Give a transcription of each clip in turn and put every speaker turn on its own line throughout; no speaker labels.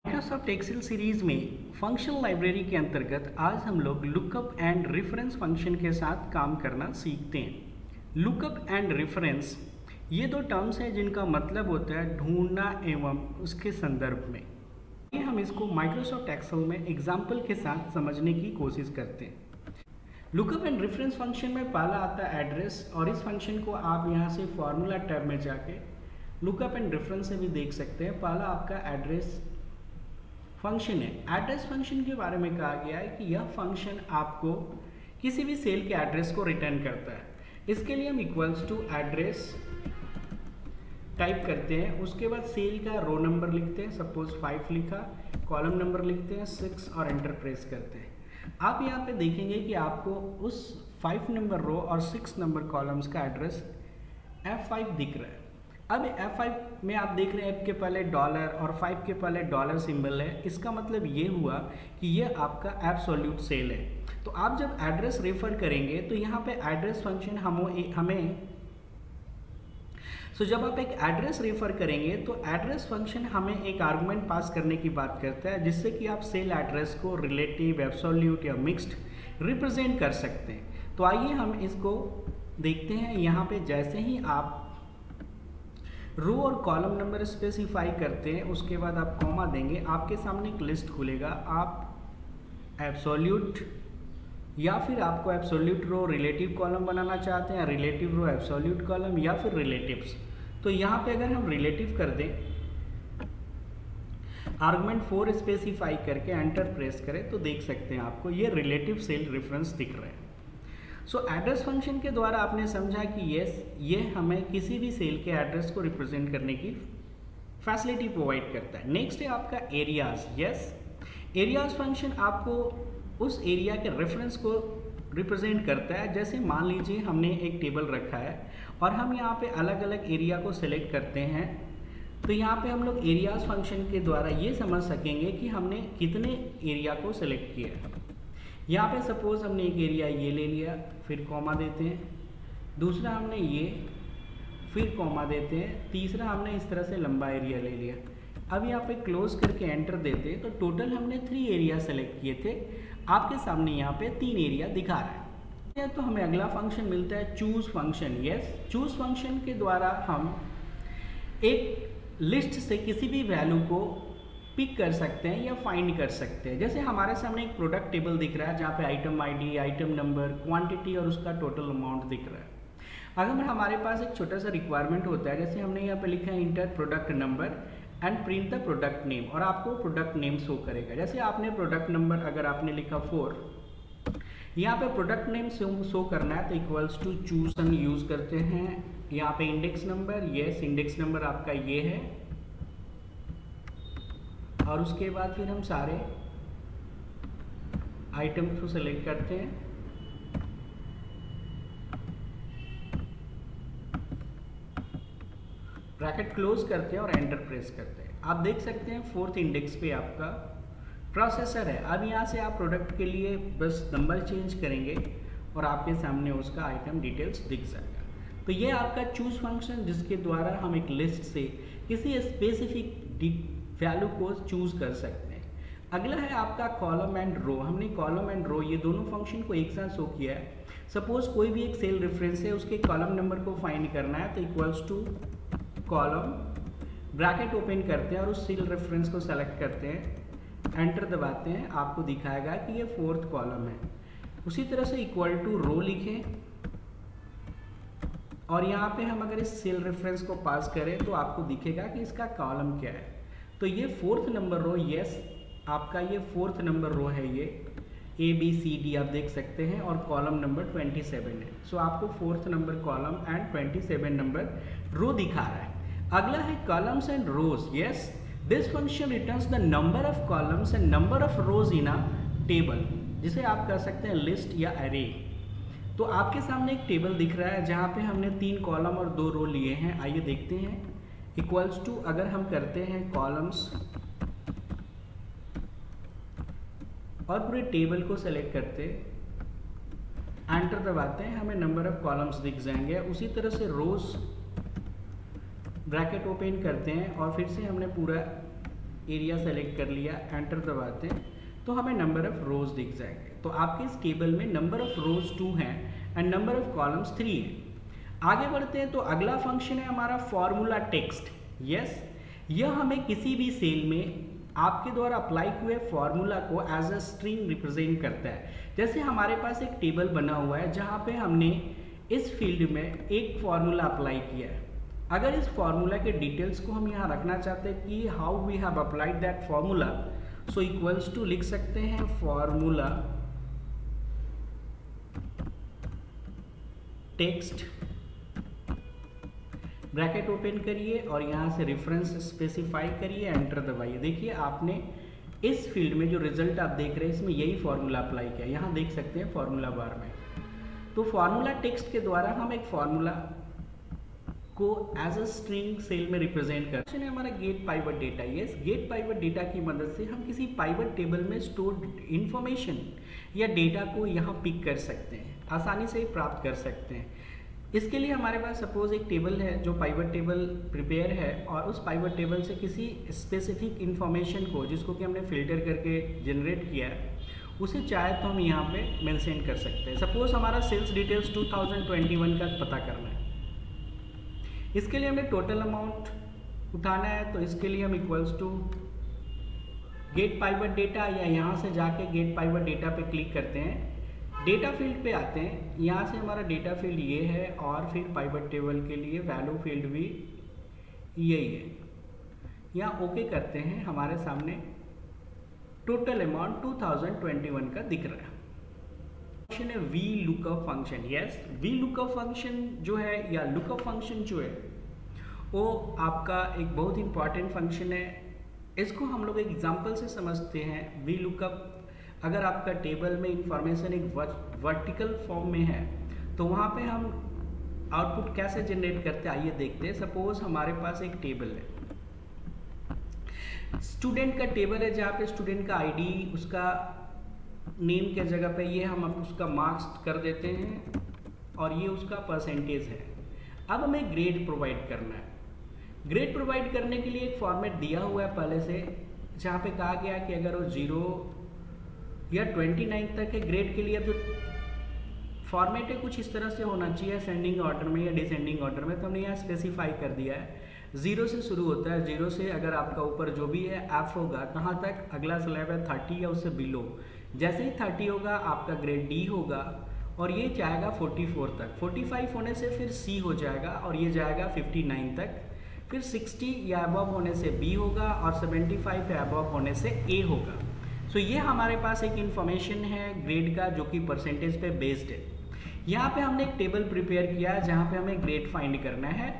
Microsoft Excel series में function library के अंतर्गत आज हम लोग लुकअप एंड रेफरेंस फंक्शन के साथ काम करना सीखते हैं। लुकअप एंड रेफरेंस ये दो टर्म्स हैं जिनका मतलब होता है ढूंढना एवं उसके संदर्भ में। ये हम इसको माइक्रोसॉफ्ट एक्सेल में एग्जाम्पल के साथ समझने की कोशिश करते हैं। लुकअप एंड रेफरेंस फंक्शन में पहला आता है एड्रेस, और इस फंक्शन को आप यहाँ से फॉर्मूला टैब में जाके लुकअप एंड रेफरेंस से भी देख सकते हैं। पहला आपका एड्रेस फंक्शन है। एड्रेस फंक्शन के बारे में कहा गया है कि यह फंक्शन आपको किसी भी सेल के एड्रेस को रिटर्न करता है। इसके लिए हम इक्वल्स टू एड्रेस टाइप करते हैं, उसके बाद सेल का रो नंबर लिखते हैं, सपोज 5 लिखा, कॉलम नंबर लिखते हैं 6 और एंटर प्रेस करते हैं। आप यहाँ पे देखेंगे कि आपको उस 5 नंबर रो और 6 नंबर कॉलम्स का एड्रेस F5 दिख रहा है। अब F5 में आप देख रहे हैं F के पहले डॉलर और 5 के पहले डॉलर सिंबल है। इसका मतलब ये हुआ कि ये आपका एब्सोल्यूट सेल है। तो आप जब एड्रेस रेफर करेंगे तो यहाँ पे एड्रेस फंक्शन जब आप एक एड्रेस रेफर करेंगे तो एड्रेस फंक्शन हमें एक आर्गुमेंट पास करने की बात करता है, जिससे कि आप सेल एड्रेस को रिलेटिव, एब्सोल्यूट या मिक्स्ड रिप्रेजेंट कर सकते हैं। तो आइए हम इसको देखते हैं। यहाँ पे जैसे ही आप रो और कॉलम नंबर स्पेसिफाई करते हैं, उसके बाद आप कॉमा देंगे, आपके सामने एक लिस्ट खुलेगा। आप एब्सोल्यूट या फिर आपको एब्सोल्यूट रो रिलेटिव कॉलम बनाना चाहते हैं, रिलेटिव रो एब्सोल्यूट कॉलम या फिर रिलेटिव्स। तो यहाँ पे अगर हम रिलेटिव कर दें, आर्गुमेंट 4 स्पेसिफाई करके एंटर प्रेस करें तो देख सकते हैं आपको ये रिलेटिव सेल रेफरेंस दिख रहा है। सो एड्रेस फंक्शन के द्वारा आपने समझा कि ये हमें किसी भी सेल के एड्रेस को रिप्रेजेंट करने की फैसिलिटी प्रोवाइड करता है। नेक्स्ट है आपका एरियाज। एरियाज फंक्शन आपको उस एरिया के रेफरेंस को रिप्रेजेंट करता है। जैसे मान लीजिए हमने एक टेबल रखा है और हम यहाँ पे अलग अलग एरिया को सिलेक्ट करते हैं, तो यहाँ पे हम लोग एरियाज फंक्शन के द्वारा ये समझ सकेंगे कि हमने कितने एरिया को सिलेक्ट किया है। यहाँ पे सपोज हमने एक एरिया ये ले लिया, फिर कॉमा देते हैं, दूसरा हमने ये, फिर कॉमा देते हैं, तीसरा हमने इस तरह से लंबा एरिया ले लिया। अब यहाँ पे क्लोज करके एंटर देते हैं तो टोटल हमने 3 एरिया सेलेक्ट किए थे। आपके सामने यहाँ पे 3 एरिया दिखा रहा है। तो हमें अगला फंक्शन मिलता है चूज फंक्शन। चूज फंक्शन के द्वारा हम एक लिस्ट से किसी भी वैल्यू को पिक कर सकते हैं या फाइंड कर सकते हैं। जैसे हमारे सामने एक प्रोडक्ट टेबल दिख रहा है जहाँ पे item ID, item number, quantity और उसका टोटल अमाउंट दिख रहा है। अगर हमारे पास एक छोटा सा रिक्वायरमेंट होता है, जैसे हमने यहाँ पे लिखा है inter product number and print the product name, और आपको प्रोडक्ट नेम शो करेगा। जैसे आपने प्रोडक्ट नंबर अगर आपने लिखा 4, यहाँ पे प्रोडक्ट नेम शो करना है तो इक्वल्स टू चूज हम यूज करते हैं। यहाँ पे इंडेक्स नंबर, इंडेक्स नंबर आपका ये है, और उसके बाद फिर हम सारे आइटम्स को सेलेक्ट करते हैं। ब्रैकेट क्लोज करते हैं और एंटर प्रेस करते हैं। आप देख सकते हैं 4th इंडेक्स पे आपका प्रोसेसर है। अब यहाँ से आप प्रोडक्ट के लिए बस नंबर चेंज करेंगे और आपके सामने उसका आइटम डिटेल्स दिख जाएगा। तो ये आपका चूज फंक्शन, जिसके द्वारा हम एक लिस्ट से किसी स्पेसिफिक वैल्यू को चूज कर सकते हैं। अगला है आपका कॉलम एंड रो। हमने कॉलम एंड रो ये दोनों फंक्शन को एक साथ शो किया है। सपोज कोई भी एक सेल रेफरेंस है, उसके कॉलम नंबर को फाइंड करना है तो equals to column, bracket open करते हैं और उस सेल रेफरेंस को सेलेक्ट करते हैं, एंटर दबाते हैं, आपको दिखाएगा कि ये 4th कॉलम है। उसी तरह से इक्वल टू रो लिखें और यहाँ पे हम अगर इस सेल रेफरेंस को पास करें तो आपको दिखेगा कि इसका कॉलम क्या है। तो ये 4th नंबर रो, आपका ये 4th नंबर रो है, ये ABCD आप देख सकते हैं, और कॉलम नंबर 27 है। सो आपको 4th number column and 27 number row दिखा रहा है। अगला है columns and rows. This function returns the number of columns and number of rows in a table, जिसे आप कर सकते हैं लिस्ट या अरे। तो आपके सामने एक टेबल दिख रहा है जहाँ पे हमने 3 कॉलम और 2 रो लिए हैं। आइए देखते हैं। इक्वल्स टू अगर हम करते हैं कॉलम्स और पूरे टेबल को सेलेक्ट करते, एंटर दबाते हैं, हमें नंबर ऑफ कॉलम्स दिख जाएंगे। उसी तरह से रोज ब्रैकेट ओपन करते हैं और फिर से हमने पूरा एरिया सेलेक्ट कर लिया, एंटर दबाते हैं तो हमें नंबर ऑफ रोज दिख जाएंगे। तो आपके इस टेबल में नंबर ऑफ रोज 2 हैं एंड नंबर ऑफ कॉलम्स 3 हैं। आगे बढ़ते हैं तो अगला फंक्शन है हमारा फॉर्मूला टेक्स्ट। यस, यह हमें किसी भी सेल में आपके द्वारा अप्लाई हुए फॉर्मूला को एज अ स्ट्रिंग रिप्रेजेंट करता है। जैसे हमारे पास एक टेबल बना हुआ है जहाँ पे हमने इस फील्ड में एक फॉर्मूला अप्लाई किया है। अगर इस फॉर्मूला के डिटेल्स को हम यहाँ रखना चाहते हैं कि how we have applied that formula, so equals to लिख सकते हैं फॉर्मूला टेक्स्ट, ब्रैकेट ओपन करिए और यहाँ से रेफरेंस स्पेसिफाई करिए, एंटर दबाइए। देखिए आपने इस फील्ड में जो रिजल्ट आप देख रहे हैं इसमें यही फॉर्मूला अप्लाई किया, यहाँ देख सकते हैं फॉर्मूला बार में। तो फॉर्मूला टेक्स्ट के द्वारा हम एक फॉर्मूला को एज अ स्ट्रिंग सेल में रिप्रेजेंट करते हैं। हमारा get pivot data. Yes, get pivot data की मदद से हम किसी पाइवट टेबल में स्टोर्ड इंफॉर्मेशन या डेटा को यहाँ पिक कर सकते हैं, आसानी से प्राप्त कर सकते हैं। इसके लिए हमारे पास सपोज एक टेबल है जो पाइवट टेबल प्रिपेयर है और उस पाइवट टेबल से किसी स्पेसिफिक इंफॉर्मेशन को जिसको कि हमने फिल्टर करके जनरेट किया है उसे चाहे तो हम यहाँ पे मेंशन कर सकते हैं। सपोज हमारा सेल्स डिटेल्स 2021 का पता करना है, इसके लिए हमें टोटल अमाउंट उठाना है, तो इसके लिए हम equals to get pivot data या यहाँ से जाके गेट पाइवट डेटा पे क्लिक करते हैं, डेटा फील्ड पे आते हैं, यहाँ से हमारा डेटा फील्ड ये है और फिर पाइवट टेबल के लिए वैल्यू फील्ड भी यही है। यहाँ ओके करते हैं, हमारे सामने टोटल अमाउंट 2021 का दिख रहा है। फंक्शन है V lookup function. Yes, V lookup function जो है या लुकअप फंक्शन जो है वो आपका एक बहुत इंपॉर्टेंट फंक्शन है। इसको हम लोग एग्जांपल से समझते हैं। वी लुकअप, अगर आपका टेबल में इंफॉर्मेशन एक वर्टिकल फॉर्म में है तो वहाँ पे हम आउटपुट कैसे जनरेट करते हैं आइए देखते हैं। सपोज हमारे पास एक टेबल है, स्टूडेंट का टेबल है जहाँ पे स्टूडेंट का आईडी, उसका नेम के जगह पे ये हम उसका मार्क्स कर देते हैं और ये उसका परसेंटेज है। अब हमें ग्रेड प्रोवाइड करना है। ग्रेड प्रोवाइड करने के लिए एक फॉर्मेट दिया हुआ है पहले से, जहाँ पे कहा गया कि अगर वो 0 या 29 तक है ग्रेड के लिए, अब जो फॉर्मेट है कुछ इस तरह से होना चाहिए असेंडिंग ऑर्डर में या डिसेंडिंग ऑर्डर में, तो हमने यहाँ स्पेसिफाई कर दिया है 0 से शुरू होता है। 0 से अगर आपका ऊपर जो भी है F होगा, कहाँ तक, अगला स्लैब है 30 या उससे बिलो, जैसे ही 30 होगा आपका ग्रेड D होगा और ये जाएगा 44 तक। 45 होने से फिर C हो जाएगा और ये जाएगा 59 तक। फिर 60 या अबव होने से B होगा और 75 या अबव होने से A होगा। सो ये हमारे पास एक इन्फॉर्मेशन है ग्रेड का जो कि परसेंटेज पे बेस्ड है। यहाँ पे हमने एक टेबल प्रिपेयर किया है जहाँ पे हमें ग्रेड फाइंड करना है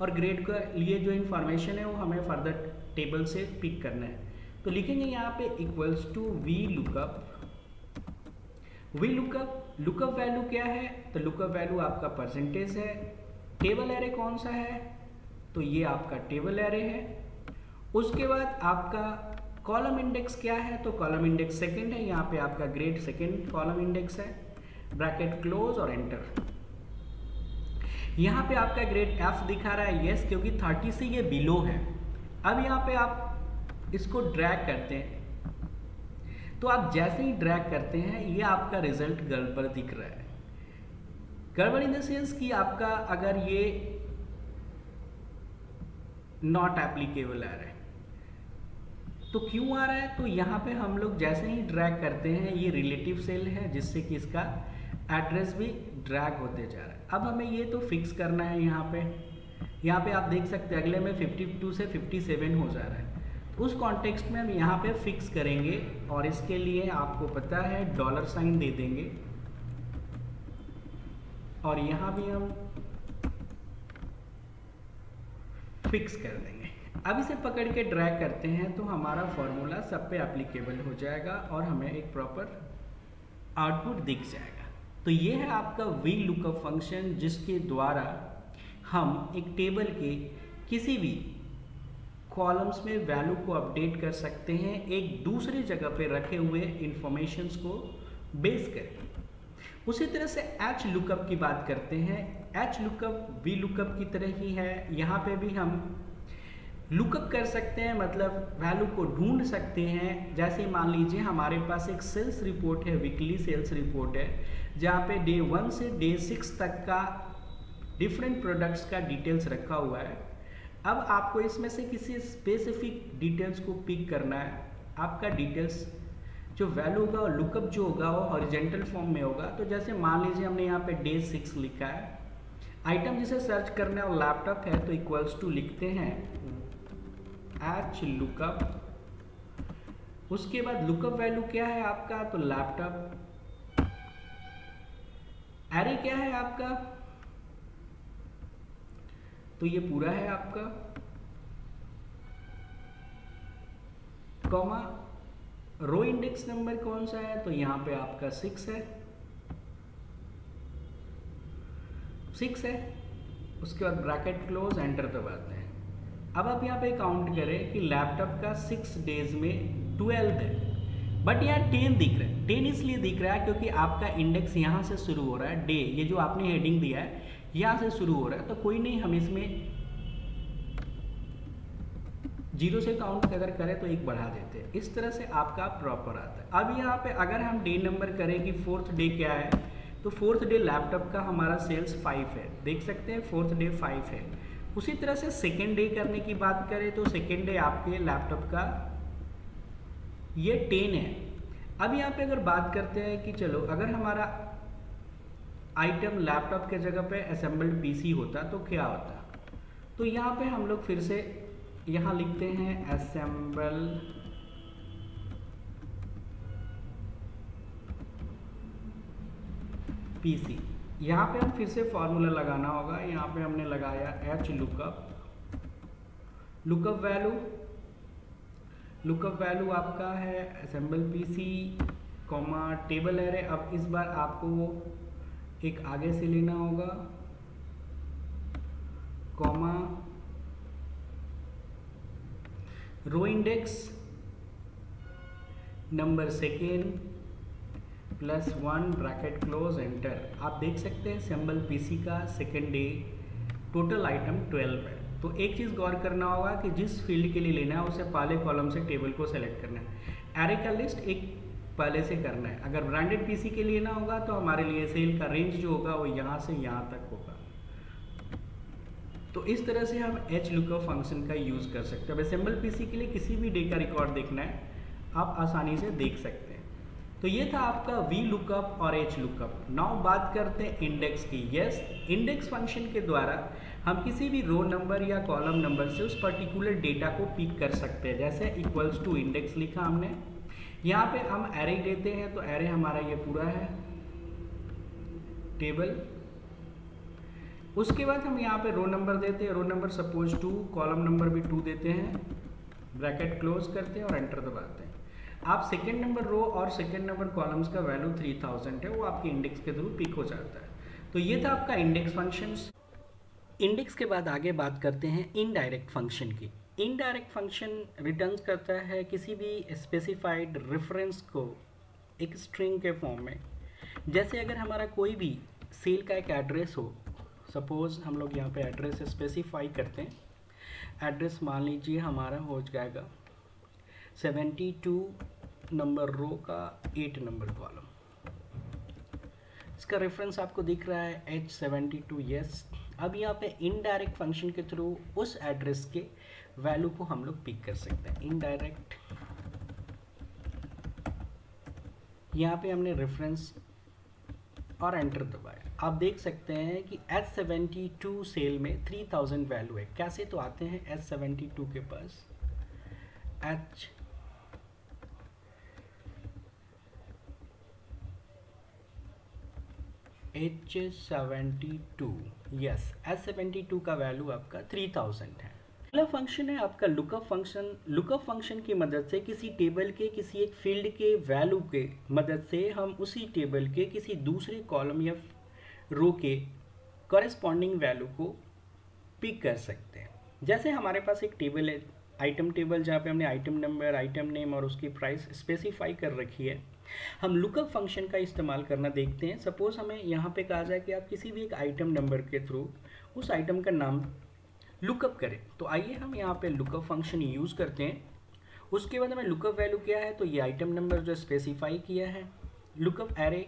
और ग्रेड के लिए जो इन्फॉर्मेशन है वो हमें फर्दर टेबल से पिक करना है। तो लिखेंगे यहाँ पे equals to V lookup. V lookup value क्या है, तो लुकअप वैल्यू आपका परसेंटेज है। टेबल एरे कौन सा है, तो ये आपका टेबल एरे है। उसके बाद आपका कॉलम इंडेक्स क्या है, तो कॉलम इंडेक्स सेकंड है, यहाँ पे आपका ग्रेड सेकंड कॉलम इंडेक्स है। ब्रैकेट क्लोज और एंटर। यहाँ पे आपका ग्रेड F दिखा रहा है, यस, क्योंकि 30 से ये बिलो है। अब यहाँ पे आप इसको ड्रैग करते हैं, तो आप जैसे ही ड्रैग करते हैं ये आपका रिजल्ट गड़बड़ दिख रहा है। गड़बड़ इन द सेंस कि आपका अगर ये नॉट एप्लीकेबल आ रहा है, तो क्यों आ रहा है, तो यहाँ पे हम लोग जैसे ही ड्रैग करते हैं ये रिलेटिव सेल है जिससे कि इसका एड्रेस भी ड्रैग होते जा रहा है। अब हमें ये तो फिक्स करना है। यहाँ पे आप देख सकते हैं अगले में 52 से 57 हो जा रहा है। उस कॉन्टेक्स्ट में हम यहाँ पे फिक्स करेंगे और इसके लिए आपको पता है $साइन दे देंगे और यहाँ भी हम फिक्स कर देंगे। अब इसे पकड़ के ड्रैग करते हैं तो हमारा फॉर्मूला सब पे एप्लीकेबल हो जाएगा और हमें एक प्रॉपर आउटपुट दिख जाएगा। तो ये है आपका वी लुकअप फंक्शन जिसके द्वारा हम एक टेबल के किसी भी कॉलम्स में वैल्यू को अपडेट कर सकते हैं एक दूसरी जगह पे रखे हुए इंफॉर्मेशंस को बेस करके। उसी तरह से एच लुकअप की बात करते हैं। एच लुकअप वी लुकअप की तरह ही है। यहाँ पे भी हम लुकअप कर सकते हैं, मतलब वैल्यू को ढूंढ सकते हैं। जैसे मान लीजिए हमारे पास एक सेल्स रिपोर्ट है, वीकली सेल्स रिपोर्ट है, जहाँ पे डे 1 से डे 6 तक का डिफरेंट प्रोडक्ट्स का डिटेल्स रखा हुआ है। अब आपको इसमें से किसी स्पेसिफिक डिटेल्स को पिक करना है। आपका डिटेल्स जो वैल्यू होगा और लुकअप जो होगा वो हॉरिजेंटल फॉर्म में होगा। तो जैसे मान लीजिए हमने यहाँ पे डे 6 लिखा है, आइटम जिसे सर्च करना है और लैपटॉप है, तो इक्वल्स टू लिखते हैं एच लुकअप। उसके बाद लुकअप वैल्यू क्या है आपका, तो लैपटॉप। एरे क्या है आपका, तो ये पूरा है आपका, कॉमा रो इंडेक्स नंबर कौन सा है, तो यहां पे आपका 6 है, 6 है। उसके बाद ब्रैकेट क्लोज, एंटर दबाते हैं। अब आप यहाँ पे काउंट करें कि लैपटॉप का 6 डेज में 12 है, बट यहाँ 10 दिख रहा है। 10 इसलिए दिख रहा है क्योंकि आपका इंडेक्स यहाँ से शुरू हो रहा है, डे, ये जो आपने हेडिंग दिया है यहाँ से शुरू हो रहा है। तो कोई नहीं, हम इसमें 0 से काउंट अगर करें तो 1 बढ़ा देते हैं। इस तरह से आपका प्रॉपर आता है। अब यहाँ पे अगर हम डे नंबर करें कि 4th डे क्या है, तो 4th डे लैपटॉप का हमारा सेल्स 5 है, देख सकते हैं 4th डे 5 है। उसी तरह से सेकेंड डे करने की बात करें तो सेकेंड डे आपके लैपटॉप का ये 10 है। अब यहाँ पे अगर बात करते हैं कि चलो अगर हमारा आइटम लैपटॉप के जगह पे असेंबल्ड पीसी होता तो क्या होता, तो यहाँ पे हम लोग फिर से यहाँ लिखते हैं असेंबल पीसी। यहाँ पे हम फिर से फॉर्मूला लगाना होगा। यहाँ पे हमने लगाया एच लुकअप, लुकअप वैल्यू आपका है assemble PC comma table array. अब इस बार आपको एक आगे से लेना होगा, comma row index number second +1 bracket close, enter. आप देख सकते हैं असेंबल पीसी का सेकेंड डे टोटल आइटम 12 है। तो एक चीज़ गौर करना होगा कि जिस फील्ड के लिए लेना है उसे पहले कॉलम से टेबल को सेलेक्ट करना है। एरे का लिस्ट एक पहले से करना है। अगर ब्रांडेड पीसी के लिए लेना होगा तो हमारे लिए सेल का रेंज जो होगा वो यहाँ से यहाँ तक होगा। तो इस तरह से हम एच लुकअप फंक्शन का यूज़ कर सकते हैं। अब असेंबल पीसी के लिए किसी भी डे का रिकॉर्ड देखना है, आप आसानी से देख सकते हैं। तो ये था आपका वी लुकअप और एच लुकअप। नाउ बात करते हैं इंडेक्स की। यस, इंडेक्स फंक्शन के द्वारा हम किसी भी रो नंबर या कॉलम नंबर से उस पर्टिकुलर डेटा को पिक कर सकते हैं। जैसे इक्वल्स टू इंडेक्स लिखा हमने, यहाँ पे हम एरे देते हैं, तो एरे हमारा ये पूरा है टेबल। उसके बाद हम यहाँ पे रो नंबर देते हैं, row number suppose 2, column number भी 2 देते हैं, ब्रैकेट क्लोज करते हैं और एंटर दबाते हैं। आप सेकेंड नंबर रो और सेकेंड नंबर कॉलम्स का वैल्यू 3000 है, वो आपके इंडेक्स के थ्रू पिक हो जाता है। तो ये था आपका इंडेक्स फंक्शंस। इंडेक्स के बाद आगे बात करते हैं इनडायरेक्ट फंक्शन की। इनडायरेक्ट फंक्शन रिटर्न्स करता है किसी भी स्पेसिफाइड रेफरेंस को एक स्ट्रिंग के फॉर्म में। जैसे अगर हमारा कोई भी सेल का एक एड्रेस हो, सपोज हम लोग यहाँ पे एड्रेस स्पेसिफाई करते हैं। एड्रेस मान लीजिए हमारा हो जाएगा 72 नंबर रो का 8 नंबर कॉलम। इसका रेफरेंस आपको दिख रहा है H72। यस, अब यहाँ पे इनडायरेक्ट फंक्शन के थ्रू उस एड्रेस के वैल्यू को हम लोग पिक कर सकते हैं। इनडायरेक्ट, यहाँ पे हमने रेफरेंस और एंटर दबाया। आप देख सकते हैं कि H72 सेल में 3000 वैल्यू है। कैसे, तो आते हैं H72 के पास, H72, यस, H72 का वैल्यू आपका 3000 है। अगला फंक्शन है आपका लुकअप फंक्शन। लुकअप फंक्शन की मदद से किसी टेबल के किसी एक फील्ड के वैल्यू के मदद से हम उसी टेबल के किसी दूसरे कॉलम या रो के कॉरेस्पॉन्डिंग वैल्यू को पिक कर सकते हैं। जैसे हमारे पास एक टेबल है, आइटम टेबल, जहाँ पे हमने आइटम नंबर, आइटम नेम और उसकी प्राइस स्पेसिफाई कर रखी है। हम लुकअप फंक्शन का इस्तेमाल करना देखते हैं। सपोज हमें यहाँ पे कहा जाए कि आप किसी भी एक आइटम नंबर के थ्रू उस आइटम का नाम लुकअप करें। तो आइए हम यहाँ पे लुकअप फंक्शन यूज़ करते हैं। उसके बाद हमें लुकअप वैल्यू क्या है, तो ये आइटम नंबर जो स्पेसिफाई किया है। लुकअप एरे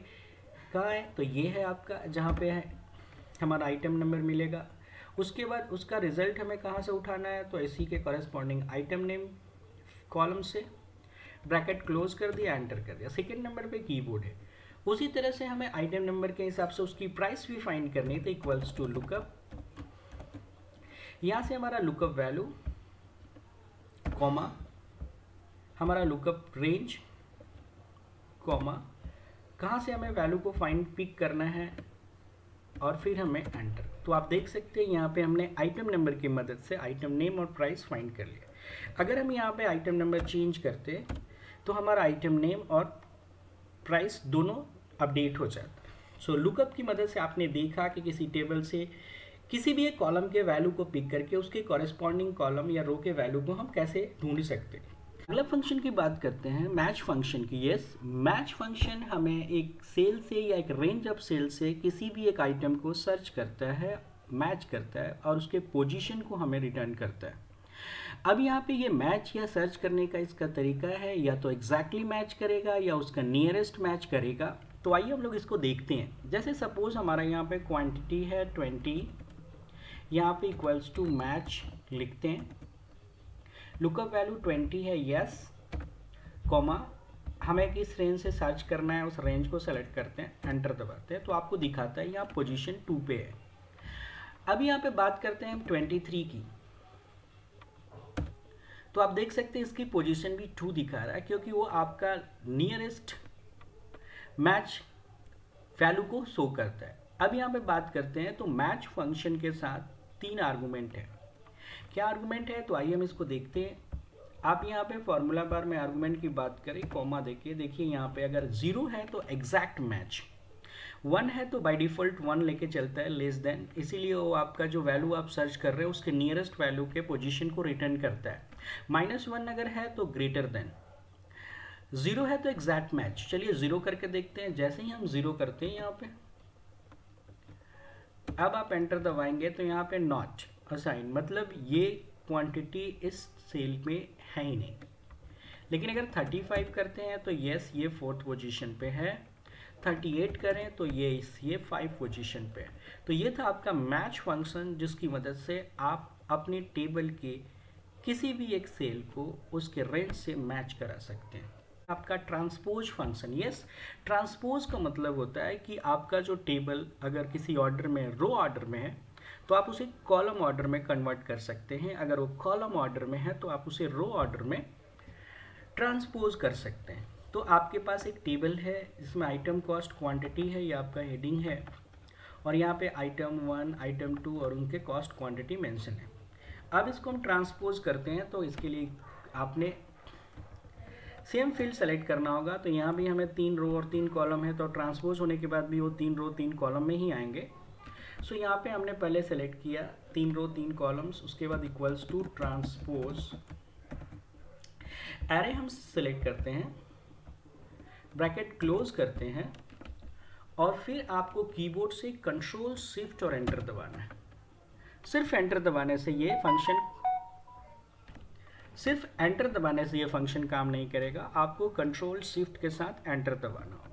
कहाँ है, तो ये है आपका, जहाँ पे है हमारा आइटम नंबर मिलेगा। उसके बाद उसका रिजल्ट हमें कहाँ से उठाना है, तो इसी के कॉरेस्पॉन्डिंग आइटम नेम कॉलम से ब्रैकेट क्लोज कर दिया, एंटर कर दिया। सेकेंड नंबर पे कीबोर्ड है। उसी तरह से हमें आइटम नंबर के हिसाब से उसकी प्राइस भी फाइंड करनी है, तो इक्वल्स टू लुकअप, यहाँ से हमारा लुकअप वैल्यू कॉमा हमारा लुकअप रेंज कॉमा कहाँ से हमें वैल्यू को फाइंड पिक करना है और फिर हमें एंटर। तो आप देख सकते हैं यहाँ पे हमने आइटम नंबर की मदद से आइटम नेम और प्राइस फाइंड कर लिया। अगर हम यहाँ पे आइटम नंबर चेंज करते तो हमारा आइटम नेम और प्राइस दोनों अपडेट हो जाता। सो लुकअप की मदद से आपने देखा कि किसी टेबल से किसी भी एक कॉलम के वैल्यू को पिक करके उसके कॉरेस्पॉन्डिंग कॉलम या रो के वैल्यू को हम कैसे ढूंढ सकते हैं। अगला फंक्शन की बात करते हैं मैच फंक्शन की। यस, मैच फंक्शन हमें एक सेल से या एक रेंज ऑफ सेल से किसी भी एक आइटम को सर्च करता है, मैच करता है और उसके पोजीशन को हमें रिटर्न करता है। अब यहाँ पे ये मैच या सर्च करने का इसका तरीका है, या तो एग्जैक्टली मैच करेगा या उसका नियरेस्ट मैच करेगा। तो आइए हम लोग इसको देखते हैं। जैसे सपोज हमारा यहाँ पे क्वांटिटी है 20, यहाँ पे इक्वल्स टू मैच लिखते हैं, लुकअप वैल्यू 20 है, यस, कॉमा हमें किस रेंज से सर्च करना है उस रेंज को सेलेक्ट करते हैं, एंटर दबाते हैं, तो आपको दिखाता है यहाँ पोजीशन 2 पे है। अब यहाँ पे बात करते हैं हम 23 की। तो आप देख सकते हैं इसकी पोजीशन भी 2 दिखा रहा है, क्योंकि वो आपका नियरेस्ट मैच वैल्यू को शो करता है। अब यहाँ पे बात करते हैं, तो मैच फंक्शन के साथ 3 आर्गुमेंट है। क्या आर्गुमेंट है, तो आइए हम इसको देखते हैं। आप यहाँ पे फॉर्मूला बार में आर्गुमेंट की बात करें, कॉमा देखिए यहाँ पे अगर 0 है तो एग्जैक्ट मैच, 1 है तो बाय डिफॉल्ट 1 लेके चलता है, लेस देन, इसीलिए वो आपका जो वैल्यू आप सर्च कर रहे हो उसके नियरेस्ट वैल्यू के पोजीशन को रिटर्न करता है। -1 अगर है तो ग्रेटर देन, 0 है तो एग्जैक्ट मैच। चलिए 0 करके देखते हैं। जैसे ही हम 0 करते हैं यहाँ पे, अब आप एंटर दबाएंगे तो यहाँ पे नॉट असाइन, मतलब ये क्वांटिटी इस सेल में है ही नहीं। लेकिन अगर 35 करते हैं तो यस, ये 4th पोजीशन पे है। 38 करें तो ये 5 पोजीशन पे है। तो ये था आपका मैच फंक्शन, जिसकी मदद से आप अपने टेबल के किसी भी एक सेल को उसके रेंज से मैच करा सकते हैं। आपका ट्रांसपोज फंक्शन, यस, ट्रांसपोज का मतलब होता है कि आपका जो टेबल अगर किसी ऑर्डर में रो ऑर्डर में है तो आप उसे कॉलम ऑर्डर में कन्वर्ट कर सकते हैं। अगर वो कॉलम ऑर्डर में है तो आप उसे रो ऑर्डर में ट्रांसपोज कर सकते हैं। तो आपके पास एक टेबल है जिसमें आइटम कॉस्ट क्वांटिटी है, ये आपका हेडिंग है, और यहाँ पे आइटम 1, आइटम 2 और उनके कॉस्ट क्वांटिटी मेंशन है। अब इसको हम ट्रांसपोज करते हैं, तो इसके लिए आपने सेम फील्ड सेलेक्ट करना होगा। तो यहाँ भी हमें 3 रो और 3 कॉलम है, तो ट्रांसपोज होने के बाद भी वो 3 रो 3 कॉलम में ही आएंगे। सो यहाँ पे हमने पहले सेलेक्ट किया 3 रो 3 कॉलम्स, उसके बाद इक्वल्स टू ट्रांसपोज एरे हम सेलेक्ट करते हैं, ब्रैकेट क्लोज करते हैं, और फिर आपको कीबोर्ड से कंट्रोल शिफ्ट और एंटर दबाना है। सिर्फ एंटर दबाने से ये फंक्शन काम नहीं करेगा, आपको कंट्रोल शिफ्ट के साथ एंटर दबाना होगा।